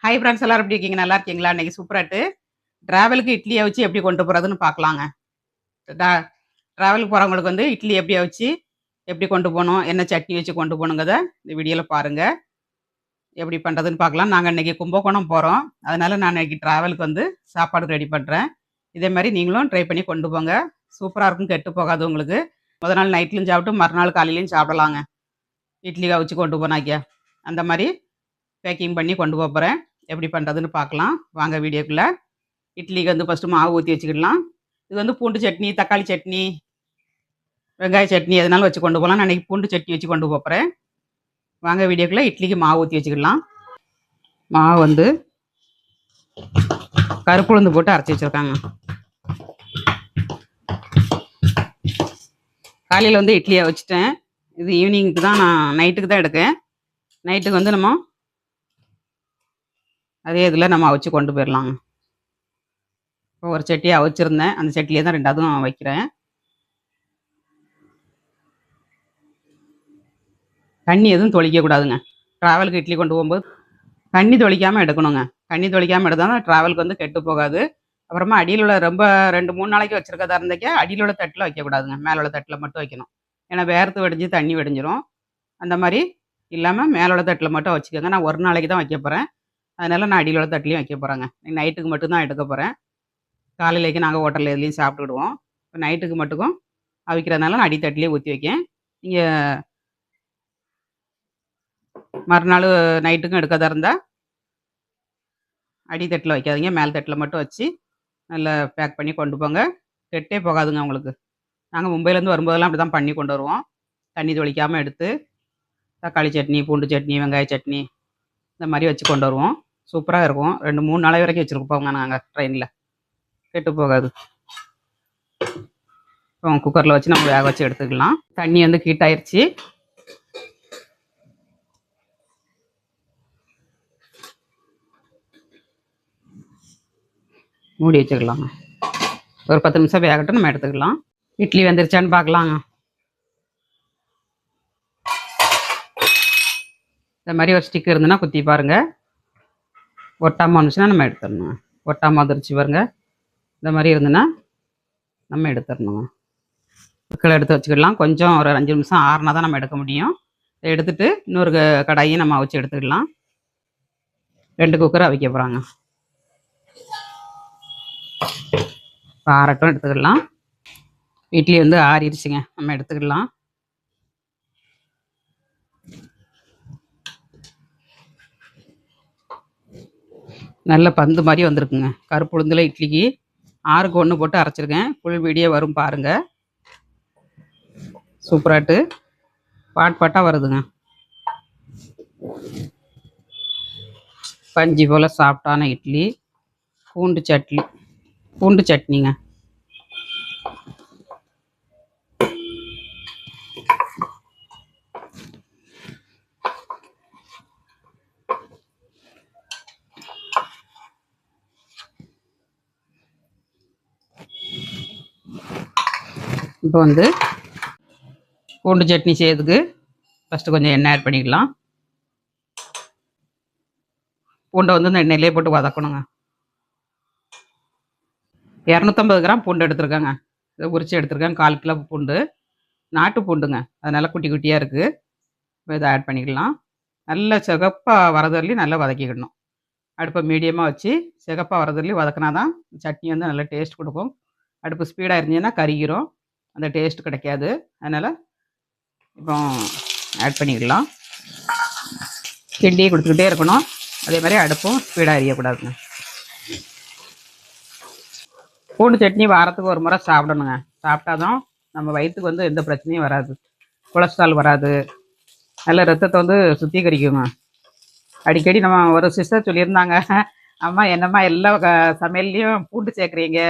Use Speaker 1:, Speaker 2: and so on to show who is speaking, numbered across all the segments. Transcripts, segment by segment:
Speaker 1: Hi friends, எல்லாரும் எப்படி இருக்கீங்க? நல்லா இருக்கீங்களா? இன்னைக்கு சூப்பராட்டு டிராவலுக்கு இட்லியை வச்சு எப்படி கொண்டு போகிறதுன்னு பார்க்கலாங்க. டிராவலுக்கு போகிறவங்களுக்கு வந்து இட்லி எப்படி வச்சு எப்படி கொண்டு போகணும், என்ன சட்னி வச்சு கொண்டு போகணுங்கிறத இந்த வீடியோவில் பாருங்கள். எப்படி பண்ணுறதுன்னு பார்க்கலாம். நாங்கள் இன்னைக்கு கும்பகோணம் போகிறோம். அதனால நான் இன்னைக்கு டிராவலுக்கு வந்து சாப்பாடு ரெடி பண்ணுறேன். இதே மாதிரி நீங்களும் ட்ரை பண்ணி கொண்டு போங்க. சூப்பராக இருக்கும், கெட்டு போகாது உங்களுக்கு. முத நாள் நைட்லையும் சாப்பிட்டு மறுநாள் காலையிலையும் சாப்பிடலாங்க. இட்லி அவிச்சு கொண்டு போனாக்கியா அந்த மாதிரி பேக்கிங் பண்ணி கொண்டு போக போகிறேன். எப்படி பண்ணுறதுன்னு பார்க்கலாம் வாங்க வீடியோக்குள்ளே. இட்லிக்கு வந்து ஃபஸ்ட்டு மாவு ஊற்றி வச்சுக்கிடலாம். இது வந்து பூண்டு சட்னி, தக்காளி சட்னி, வெங்காய சட்னி எதனாலும் வச்சு கொண்டு போகலாம். நான் இன்றைக்கி பூண்டு சட்னி வச்சு கொண்டு போகிறேன். வாங்க வீடியோக்குள்ளே இட்லிக்கு மாவு ஊற்றி வச்சுக்கிடலாம். மாவு வந்து கருப்பு உளுந்து போட்டு அரைச்சி வச்சுருக்காங்க. காலையில் வந்து இட்லியை வச்சுட்டேன். இது ஈவினிங்க்கு தான், நான் நைட்டுக்கு தான் எடுக்கேன். நைட்டுக்கு வந்து நம்ம அதே இதில் நம்ம அவிச்சு கொண்டு போயிடலாங்க. இப்போ ஒரு சட்டியை அவிச்சிருந்தேன், அந்த சட்டிலே தான் ரெண்டாவதும் வைக்கிறேன். தண்ணி எதுவும் தொளிக்கக்கூடாதுங்க. ட்ராவலுக்கு இட்லி கொண்டு போகும்போது தண்ணி தொளிக்காமல் எடுக்கணுங்க. தண்ணி தொளிக்காமல் எடுத்தால் ட்ராவலுக்கு வந்து கெட்டு போகாது. அப்புறமா அடியில் உள்ள ரொம்ப 2-3 நாளைக்கு வச்சுருக்கதா இருந்தக்கே அடியில் உள்ள தட்டில் வைக்கக்கூடாதுங்க. மேலே உள்ள தட்டில் மட்டும் வைக்கணும். ஏன்னா வேர்த்து வடிஞ்சு தண்ணி வடிஞ்சிரும். அந்த மாதிரி இல்லாமல் மேலோட தட்டில் மட்டும் வச்சுக்கோங்க. நான் ஒரு நாளைக்கு தான் வைக்க போகிறேன். அதனால் நான் அடியில் உள்ள தட்டிலையும் வைக்க போகிறேங்க. நைட்டுக்கு மட்டும்தான் எடுக்க போகிறேன். காலையிலேக்கு நாங்கள் ஹோட்டலில் எதுலேயும் சாப்பிட்டுக்கிடுவோம். இப்போ நைட்டுக்கு மட்டுக்கும் அவிக்கிறதுனால நான் அடித்தட்டிலே ஊற்றி வைக்கேன். நீங்கள் மறுநாள் நைட்டுக்கும் எடுக்கதா இருந்தால் அடித்தட்டில் வைக்காதீங்க, மேல் தட்டில் மட்டும் வச்சு நல்லா பேக் பண்ணி கொண்டு போங்க. கெட்டே போகாதுங்க உங்களுக்கு. நாங்கள் மும்பையிலேருந்து வரும்போதெல்லாம் அப்படி தான் பண்ணி கொண்டு வருவோம். தண்ணி தொளிக்காமல் எடுத்து தக்காளி சட்னி, பூண்டு சட்னி, வெங்காய சட்னி இந்த மாதிரி வச்சு கொண்டு வருவோம். சூப்பராக இருக்கும். 2-3 நாளை வரைக்கும் வச்சுருப்போங்க நாங்கள் ட்ரெயினில். கெட்டு போகாது. இப்போ குக்கரில் வச்சு நம்ம வேக வச்சு எடுத்துக்கலாம். தண்ணி வந்து ஹீட் ஆயிடுச்சு. மூடி வச்சுக்கலாங்க. ஒரு 10 நிமிஷம் வேகட்டும், நம்ம எடுத்துக்கலாம். இட்லி வந்துருச்சான்னு பார்க்கலாங்க. இந்த மாதிரி ஒரு ஸ்டிக் இருந்துன்னா குத்தி பாருங்கள். ஒட்டாமல் வந்துச்சுன்னா நம்ம எடுத்துடணும். ஒட்டாமல் வந்துருச்சு பாருங்க. இந்த மாதிரி இருந்துன்னா நம்ம எடுத்துடணுங்க. குக்கரில் எடுத்து வச்சுக்கிடலாம். கொஞ்சம் ஒரு 5 நிமிஷம் ஆறுனா தான் நம்ம எடுக்க முடியும். இதை எடுத்துகிட்டு இன்னொரு கடாயும் நம்ம அவிச்சு எடுத்துக்கலாம். 2 குக்கரை அவிக்க போகிறாங்க. ஆறட்டும், எடுத்துக்கிடலாம். இட்லி வந்து ஆறிடுச்சுங்க, நம்ம எடுத்துக்கிடலாம். நல்ல பந்து மாதிரி வந்திருக்குங்க. கருப்பு உளுந்தில் இட்லிக்கு 6க்கு 1 போட்டு அரைச்சிருக்கேன். ஃபுல் வீடியோ வரும் பாருங்கள். சூப்பராட்டு பாட்டாக வருதுங்க. பஞ்சு போல் சாஃப்டான இட்லி. பூண்டு சட்னிங்க. இப்போ வந்து பூண்டு சட்னி செய்யறதுக்கு ஃபஸ்ட்டு கொஞ்சம் எண்ணெய் ஆட் பண்ணிக்கலாம். பூண்டை வந்து இந்த எண்ணெயிலே போட்டு வதக்கணுங்க. 250 கிராம் பூண்டு எடுத்துருக்கேங்க. இதை உரித்து எடுத்துருக்கேன். 1/4 கிலோ பூண்டு. நாட்டு பூண்டுங்க, அதனால் குட்டி குட்டியாக இருக்குது. இப்போ இதை ஆட் பண்ணிக்கலாம். நல்லா சிகப்பாக வரதுலேயும் நல்லா வதக்கிக்கிடணும். அடுப்பை மீடியமாக வச்சு சிகப்பாக வரதுலேயும் வதக்கினா தான் சட்னி வந்து நல்லா டேஸ்ட் கொடுக்கும். அடுப்பு ஸ்பீடாக இருந்துச்சுன்னா கருகிரும், அந்த டேஸ்ட் கிடைக்காது. அதனால் இப்போ ஆட் பண்ணிக்கலாம். கிண்டியை கொடுத்துக்கிட்டே இருக்கணும். அதே மாதிரி அடுப்பும் ஸ்பீடாக எரியக்கூடாதுங்க. பூண்டு சட்னி வாரத்துக்கு ஒரு முறை சாப்பிடணுங்க. சாப்பிட்டா தான் நம்ம வயிற்றுக்கு வந்து எந்த பிரச்சனையும் வராது. கொலஸ்ட்ரால் வராது. நல்ல ரத்தத்தை வந்து சுத்திகரிக்குங்க. அடிக்கடி நம்ம ஒரு சிஸ்டர் சொல்லியிருந்தாங்க, அம்மா என்னம்மா எல்லா சமையல்லையும் பூண்டு சேர்க்குறீங்க,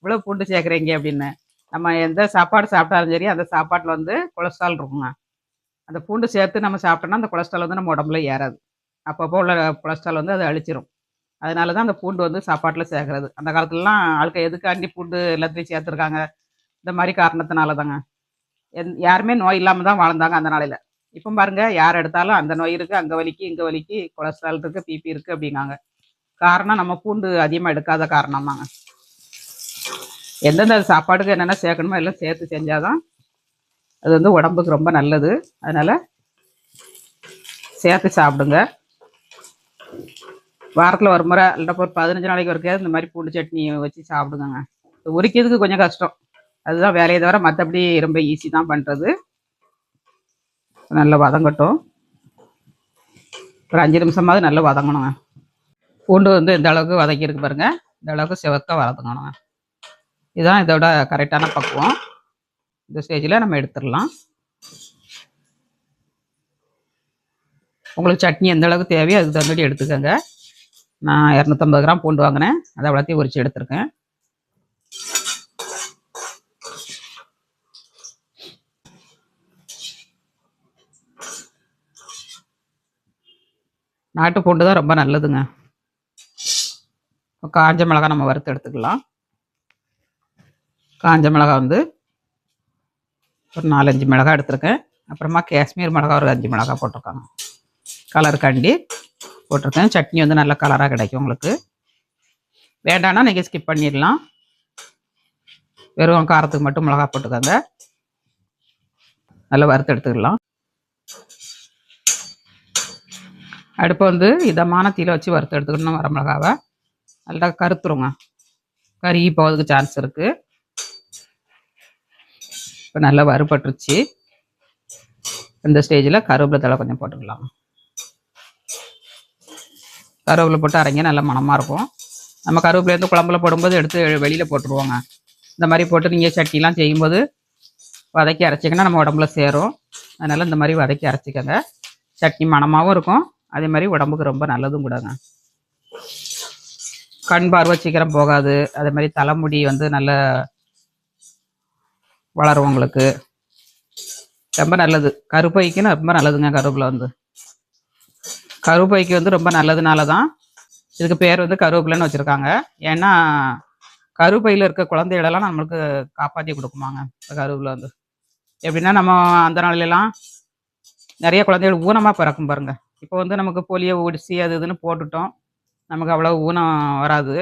Speaker 1: இவ்வளோ பூண்டு சேர்க்குறீங்க அப்படின்னு. நம்ம எந்த சாப்பாடு சாப்பிட்டாலும் சரி, அந்த சாப்பாட்டில் வந்து கொலஸ்ட்ரால் இருக்குங்க. அந்த பூண்டு சேர்த்து நம்ம சாப்பிட்டோம்னா அந்த கொலஸ்ட்ரால் வந்து நம்ம உடம்புல ஏறாது. அப்பப்போ உள்ள கொலஸ்ட்ரால் வந்து அதை அழிச்சிரும். அதனால தான் அந்த பூண்டு வந்து சாப்பாட்டில் சேர்க்குறது. அந்த காலத்துலலாம் ஆட்கள் எதுக்காண்டி பூண்டு எல்லாத்தையும் சேர்த்துருக்காங்க, இந்த மாதிரி காரணத்தினால தாங்க. யாருமே நோய் இல்லாமல் தான் வாழ்ந்தாங்க அந்த நாளையில். இப்போ பாருங்க, யார் எடுத்தாலும் அந்த நோய் இருக்கு, அங்கே வலிக்கு, இங்கே வலிக்கு, கொலஸ்ட்ரால் இருக்கு, பிபி இருக்கு அப்படிங்காங்க. காரணம் நம்ம பூண்டு அதிகமாக எடுக்காத காரணம் தாங்க. எந்தெந்த சாப்பாட்டுக்கு என்னென்ன சேர்க்கணுமோ எல்லாம் சேர்த்து செஞ்சாதான் அது வந்து உடம்புக்கு ரொம்ப நல்லது. அதனால சேர்த்து சாப்பிடுங்க. வாரத்தில் ஒரு முறை இல்லைன்னா ஒரு 15 நாளைக்கு ஒருக்கையாவது இந்த மாதிரி பூண்டு சட்னி வச்சு சாப்பிடுங்க. உரிக்கிறதுக்கு கொஞ்சம் கஷ்டம், அதுதான் வேலையை தவிர மற்றபடி ரொம்ப ஈஸி தான் பண்ணுறது. நல்லா வதங்கட்டும், ஒரு 5 நிமிஷமாவது நல்லா வதங்கணுங்க. பூண்டு வந்து இந்த அளவுக்கு வதக்கியிருக்கு பாருங்க, இந்த அளவுக்கு செவக்க வதங்கணுங்க. இதுதான் இதோட கரெக்டான பக்குவம். இந்த ஸ்டேஜில் நம்ம எடுத்துடலாம். உங்களுக்கு சட்னி எந்த அளவுக்கு தேவையோ அதுக்கு தகுந்தபடி எடுத்துக்கோங்க. நான் 250 கிராம் பூண்டு வாங்கினேன், அதை அவ்வளோத்தையும் உரிச்சு எடுத்துருக்கேன். நாட்டு பூண்டு தான் ரொம்ப நல்லதுங்க. காஞ்ச மிளகாய் நம்ம வறுத்து எடுத்துக்கலாம். காஞ்ச மிளகாய் வந்து ஒரு 4-5 மிளகாய் எடுத்துருக்கேன். அப்புறமா காஷ்மீர் மிளகாய் ஒரு 5 மிளகாய் போட்டிருக்காங்க, கலருக்காண்டி போட்டிருக்கேன். சட்னி வந்து நல்ல கலராக கிடைக்கும் உங்களுக்கு. வேண்டாம்னா நீங்கள் ஸ்கிப் பண்ணிடலாம், வெறும் காரத்துக்கு மட்டும் மிளகாய் போட்டுக்கோங்க. நல்லா வறுத்து எடுத்துக்கலாம். அடுப்பை வந்து இதமான தீயில வச்சு வறுத்து எடுத்துக்கணும். வர மிளகாவை நல்லா கருத்துருங்க, கருகி போகிறதுக்கு சான்ஸ் இருக்குது. இப்போ நல்லா வறுபட்டுருச்சு. இந்த ஸ்டேஜில் கருவேப்பிலை தழை கொஞ்சம் போட்டுக்கலாம். கருவேப்பிலை போட்டு அரைங்க, நல்லா மணமாக இருக்கும். நம்ம கருவேப்பிலை வந்து குழம்புல போடும்போது எடுத்து வெளியில் போட்டுருவோங்க. இந்த மாதிரி போட்டு நீங்கள் சட்னிலாம் செய்யும்போது வதக்கி அரைச்சிங்கன்னா நம்ம உடம்புல சேரும். அதனால் இந்த மாதிரி வதக்கி அரைச்சிக்கங்க. சட்னி மணமாகவும் இருக்கும், அதே மாதிரி உடம்புக்கு ரொம்ப நல்லதும் கூடங்க. கண் பார்வை சீக்கிரம் போகாது, அதே மாதிரி தலைமுடி வந்து நல்ல வளரும் உங்களுக்கு. ரொம்ப நல்லது, கருப்பைக்குன்னு ரொம்ப நல்லதுங்க. கருவேப்பிலை வந்து கருப்பைக்கு வந்து ரொம்ப நல்லதுனால தான் இதுக்கு பேர் வந்து கருவேப்பிலைன்னு வச்சுருக்காங்க. ஏன்னா கருப்பையில் இருக்க குழந்தைகளெல்லாம் நம்மளுக்கு காப்பாற்றி கொடுக்குமாங்க இந்த கருவேப்பிலை வந்து. எப்படின்னா நம்ம அந்த நாளிலெல்லாம் நிறைய குழந்தைகள் ஊனமாக பிறக்கும் பாருங்க. இப்போ வந்து நமக்கு போலியோ ஊசி அது இதுன்னு போட்டுட்டோம், நமக்கு அவ்வளோ ஊனம் வராது.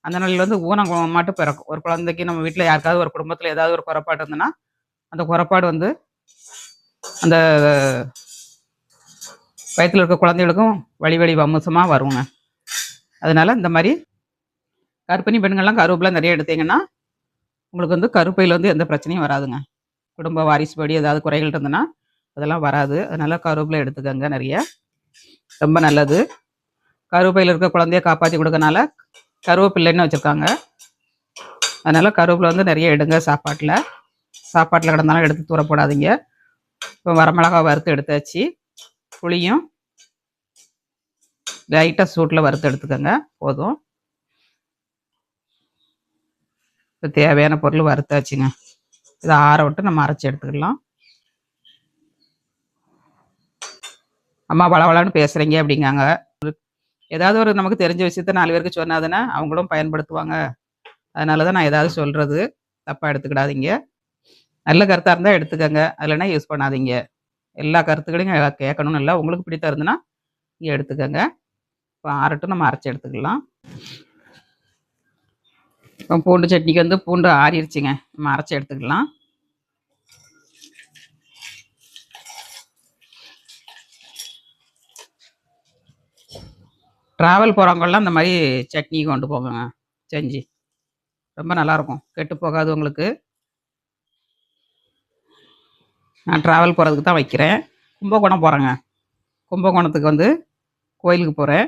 Speaker 1: அந்த நாளில் வந்து ஊனம் மட்டும் பிறக்கும். ஒரு குழந்தைக்கு நம்ம வீட்டில் யாருக்காவது ஒரு குடும்பத்தில் ஏதாவது ஒரு குறைபாடு இருந்ததுன்னா அந்த குறைபாடு வந்து அந்த வயிற்றில் இருக்க குழந்தைகளுக்கும் வழி வம்சமாக வருங்க. அதனால இந்த மாதிரி கர்ப்பிணி பெண்கள்லாம் கருவேப்பிலை நிறைய எடுத்தீங்கன்னா உங்களுக்கு வந்து கருப்பையில் வந்து எந்த பிரச்சனையும் வராதுங்க. குடும்ப வாரிசுபடி ஏதாவது குறைகள் இருந்ததுன்னா அதெல்லாம் வராது. அதனால கருவேப்பிலை எடுத்துக்கங்க நிறைய, ரொம்ப நல்லது. கருவேப்பிலையில் இருக்க குழந்தைய காப்பாற்றி கொடுக்கறனால கருவேப்பிள்ளைன்னு வச்சுருக்காங்க. அதனால் கருவேப்பிலை வந்து நிறைய எடுங்க. சாப்பாட்டில் கிடந்தாலும் எடுத்து தூர போடாதீங்க. இப்போ வரமிளகா வறுத்து எடுத்தாச்சு. புளியும் லைட்டாக சூட்டில் வறுத்து எடுத்துக்கோங்க, போதும். இப்போ தேவையான பொருள் வறுத்தாச்சுங்க. இதை ஆற விட்டு நம்ம அரைச்சி எடுத்துக்கலாம். அம்மா பளபளன்னு பேசுகிறீங்க அப்படிங்காங்க. ஏதாவது ஒரு நமக்கு தெரிஞ்ச விஷயத்த 4 பேருக்கு சொன்னாதுன்னா அவங்களும் பயன்படுத்துவாங்க. அதனால தான் நான் ஏதாவது சொல்கிறது, தப்பாக எடுத்துக்கிடாதீங்க. நல்ல கருத்தாக இருந்தால் எடுத்துக்கோங்க, இல்லைன்னா யூஸ் பண்ணாதீங்க. எல்லா கருத்துக்களையும் கேட்கணும்னு இல்லை, உங்களுக்கு பிடித்த இருந்துன்னா நீங்கள் எடுத்துக்கோங்க. இப்போ ஆறட்டும், நம்ம அரைச்சி எடுத்துக்கலாம். இப்போ பூண்டு சட்னிக்கு வந்து பூண்டு ஆறிடுச்சுங்க, நம்ம அரைச்சி எடுத்துக்கலாம். ட்ராவல் போகிறவங்கெல்லாம் இந்த மாதிரி சட்னி கொண்டு போங்க செஞ்சு, ரொம்ப நல்லாயிருக்கும், கெட்டு போகாது உங்களுக்கு. நான் ட்ராவல் போகிறதுக்கு தான் வைக்கிறேன். கும்பகோணம் போகிறேங்க. கும்பகோணத்துக்கு வந்து கோயிலுக்கு போகிறேன்.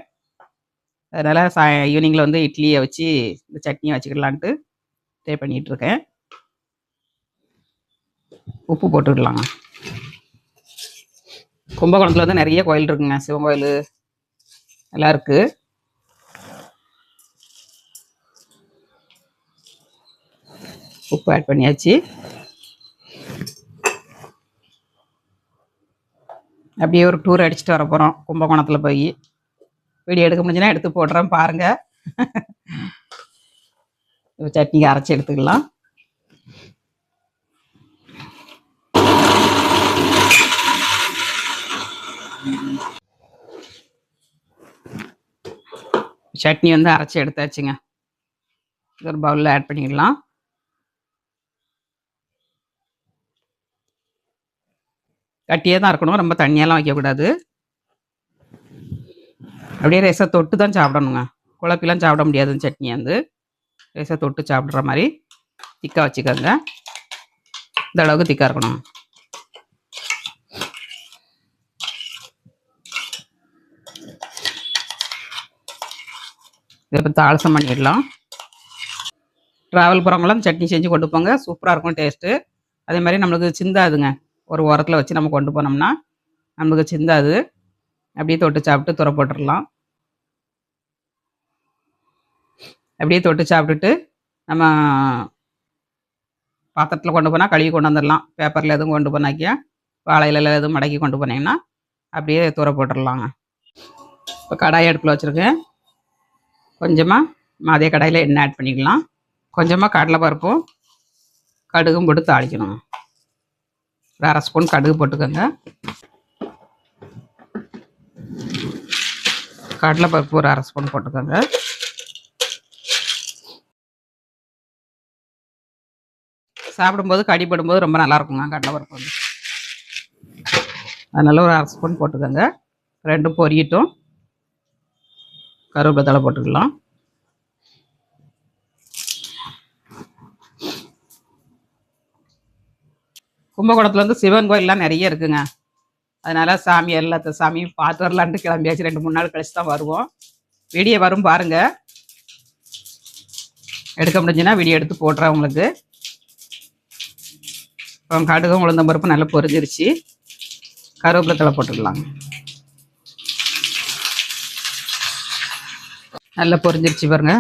Speaker 1: அதனால் ஈவினிங்கில் வந்து இட்லியை வச்சு இந்த சட்னியை வச்சுக்கலான்ட்டு ட்ரை பண்ணிகிட்ருக்கேன். உப்பு போட்டுக்கலாங்க. கும்பகோணத்தில் வந்து நிறைய கோயில் இருக்குங்க, சிவன் கோயில் எல்லாம் இருக்குது. உப்பு ஆட் பண்ணியாச்சு. அப்படியே ஒரு டூர் அடிச்சுட்டு வர போகிறோம் கும்பகோணத்தில் போய். வீடியோ எடுக்க முடிஞ்சுன்னா எடுத்து போடுறேன் பாருங்கள். சட்னிக்கு அரைச்சி எடுத்துக்கலாம். சட்னி வந்து அரைச்சி எடுத்தாச்சுங்க. ஒரு பவுலில் ஆட் பண்ணிடலாம். கட்டியே தான் இருக்கணும், ரொம்ப தண்ணியெல்லாம் வைக்கக்கூடாது. அப்படியே ரேசாக தொட்டு தான் சாப்பிடணுங்க. குழப்பிலாம் சாப்பிட முடியாது. சட்னி வந்து ரேசாக தொட்டு சாப்பிட்ற மாதிரி திக்காக வச்சுக்கோங்க. இந்த அளவுக்கு திக்காக இருக்கணும். இதை இப்போ தாளசம் பண்ணிடலாம். ட்ராவல் போகிறவங்களாம் சட்னி செஞ்சு கொண்டு போங்க, சூப்பராக இருக்கும் டேஸ்ட்டு. அதே மாதிரி நம்மளுக்கு சிந்தாதுங்க. ஒரு ஓரத்தில் வச்சு நம்ம கொண்டு போனோம்னா நம்மளுக்கு சிந்தாது. அப்படியே தொட்டு சாப்பிட்டு துறை போட்டுடலாம். அப்படியே தொட்டு சாப்பிட்டுட்டு நம்ம பாத்திரத்தில் கொண்டு போனால் கழுவி கொண்டு வந்துடலாம். பேப்பரில் எதுவும் கொண்டு போனாக்கியா வாழை இலையில் எதுவும் மடக்கி கொண்டு போனீங்கன்னா அப்படியே துறை போட்டுடலாங்க. இப்போ கடாய் அடுப்பில் வச்சுருக்கேன். கொஞ்சமாக அதே கடாயில் எண்ணெய் ஆட் பண்ணிக்கலாம். கொஞ்சமாக கடலைப்பருப்பும் கடுகும் போட்டு தாளிக்கணும். ஒரு 1/2 ஸ்பூன் கடுகு போட்டுக்கோங்க. கடலைப்பருப்பு ஒரு 1/2 ஸ்பூன் போட்டுக்கோங்க. சாப்பிடும்போது கடிப்படும்போது ரொம்ப நல்லாயிருக்குங்க கடலைப்பருப்பு வந்து. அதனால ஒரு 1/2 ஸ்பூன் போட்டுக்கோங்க. ரெண்டும் பொரியட்டும். கருவேப்பிலை தழை போட்டுக்கலாம். கும்பகோணத்தில் வந்து சிவன் கோயிலெலாம் நிறைய இருக்குங்க. அதனால் சாமி எல்லாத்த சாமியும் பார்த்து வரலான்ட்டு கிளம்பியாச்சு. 2-3 நாள் கழிச்சு தான் வருவோம். வீடியோ வரும் பாருங்கள். எடுக்க முடிஞ்சுன்னா வீடியோ எடுத்து போடுறேன் உங்களுக்கு. இப்போ கடுகும் உளுந்தம் பருப்பு நல்லா பொரிஞ்சிருச்சு. கருவேப்பிலை தழை போட்டுக்கலாம். நல்லா பொரிஞ்சிருச்சு பாருங்க.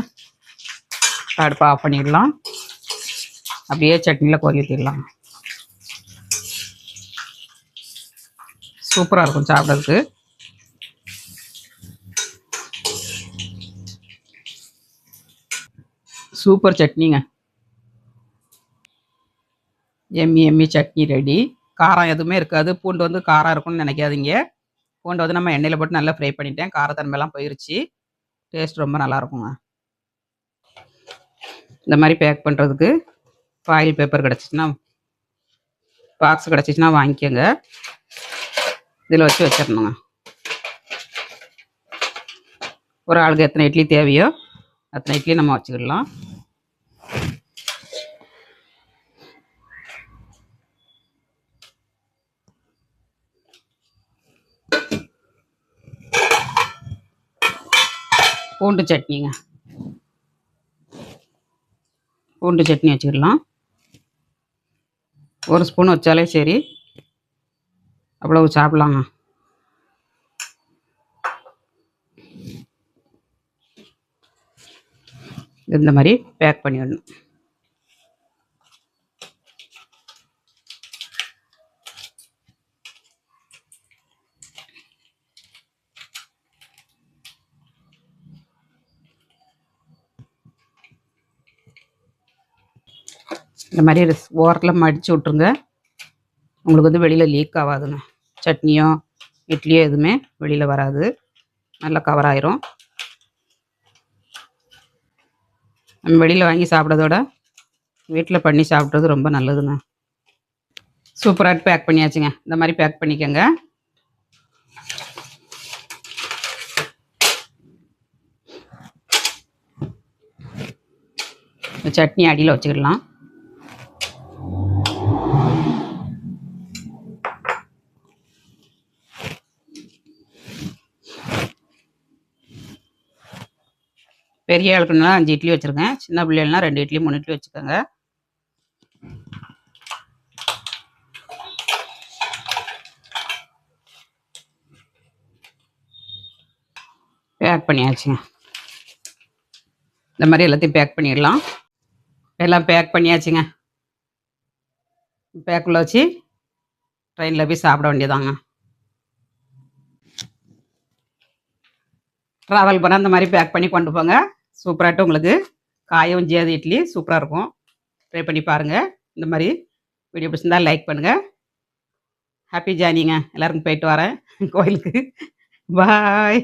Speaker 1: அடுப்பை ஆஃப் பண்ணிடலாம். அப்படியே சட்னியில் கொதி ஊற்றிடலாம். சூப்பராக இருக்கும் சாப்பிட்றதுக்கு. சூப்பர் சட்னிங்க. எம்மி சட்னி ரெடி. காரம் எதுவுமே இருக்காது. பூண்டு வந்து காரம் இருக்கும்னு நினைக்காதீங்க. பூண்டு வந்து நம்ம எண்ணெயில் போட்டு நல்லா ஃப்ரை பண்ணிட்டேன். காரத்தன்மையெல்லாம் போயிடுச்சு. டேஸ்ட் ரொம்ப நல்லாயிருக்குங்க. இந்த மாதிரி பேக் பண்ணுறதுக்கு ஃபாயில் பேப்பர் கிடச்சிச்சின்னா, பாக்ஸ் கிடச்சிச்சின்னா வாங்கிக்கோங்க. இதில் வச்சு வச்சிடணுங்க. ஒரு ஆளுக்கு எத்தனை இட்லி தேவையோ அத்தனை இட்லி நம்ம வச்சுக்கிடலாம். பூண்டு சட்னிங்க. பூண்டு சட்னி வச்சுக்கிடலாம். 1 ஸ்பூன் வச்சாலே சரி, அவ்வளவு சாப்பிட்லாங்க. இந்த மாதிரி பேக் பண்ணிடணும். இந்த மாதிரி ஓரத்தில் மடித்து விட்ருங்க. உங்களுக்கு வந்து வெளியில் லீக் ஆகாதுங்க. சட்னியோ இட்லியோ எதுவுமே வெளியில் வராது. நல்லா கவர் ஆயிரும். நம்ம வெளியில் வாங்கி சாப்பிட்றதோட வீட்டில் பண்ணி சாப்பிட்றது ரொம்ப நல்லதுங்க. சூப்பராக பேக் பண்ணியாச்சுங்க. இந்த மாதிரி பேக் பண்ணிக்கோங்க. சட்னி அடியில் வச்சுக்கிடலாம். பெரிய ஆளுக்குன்னா 5 இட்லி வச்சுருக்கேன். சின்ன பிள்ளைகள்னா 2 இட்லி 3 இட்லி வச்சுக்கோங்க. பேக் பண்ணியாச்சுங்க. இந்த மாதிரி எல்லாத்தையும் பேக் பண்ணிடலாம். எல்லாம் பேக் பண்ணியாச்சுங்க. பேக்குள்ளே வச்சு ட்ரெயினில் போய் சாப்பிட வேண்டியதாங்க. ட்ராவல் பண்ணால் இந்த மாதிரி பேக் பண்ணி கொண்டு போங்க. சூப்பராகிட்டு உங்களுக்கு காயும் ஜியாது இட்லி சூப்பராக இருக்கும். ட்ரை பண்ணி பாருங்கள். இந்த மாதிரி வீடியோ பிடிச்சிருந்தால் லைக் பண்ணுங்கள். ஹாப்பி ஜேர்னிங்க. எல்லாருக்கும் போயிட்டு வரேன் கோயிலுக்கு. பாய்.